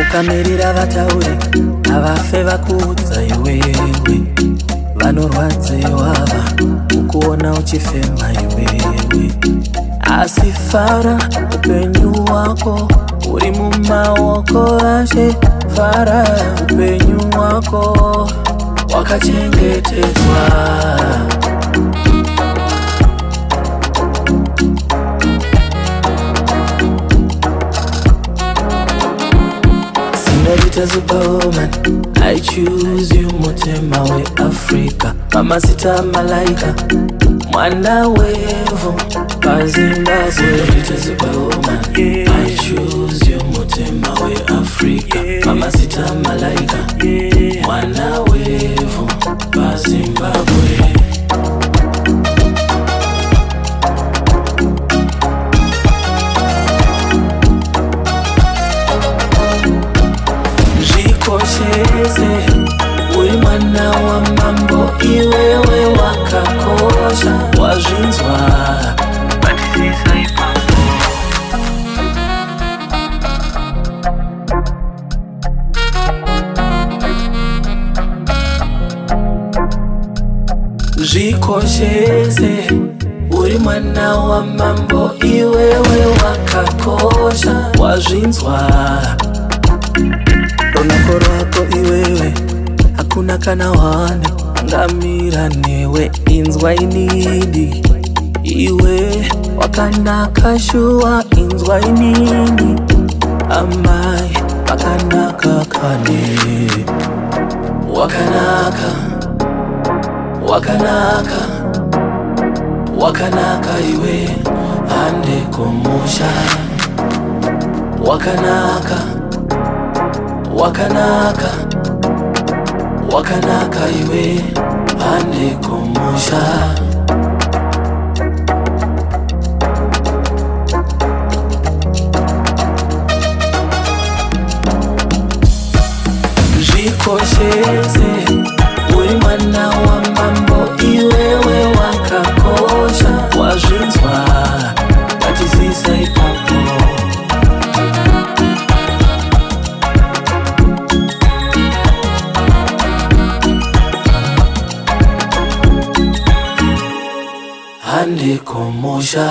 Ukamirira vataure avafe vakuudza iwewe, vanorwadze wava ukuona uchifema iwewe. Asi fara, upenyu wako uri mumaoko ashe. Fara, upenyu wako wakachengetedzwa. Senorita Superwoman, I choose you, mutema we Africa. Mama sita malaika, mwana wevu paZimbabwe. Senorita Superwoman, I choose you, mutema we Africa. Mama sita malaika, mwana wevu paZimbabwe. Kosheze, uri mwana wa mambo, iwewe wakakosha, wazvinzwa bandisisa ipapo. Zvikosheze, uri mwana wa mambo, iwewe wakakosha, wazvinzwa. Ronako rwako iwewe, hakuna kana wane angamira newe. Inzwa inini iwe wakanaka shuwa, inzwa inini amai wakanaka kane. Wakanaka, wakanaka, wakanaka iwe hande kumusha. Wakanaka, wakanaka, wakanaka iwe hande kumusha. Zvikosheze, uri mwana wa mambo, iwewe wakakosha, wazvinzwa batizisa ipapo. Hande kumusha.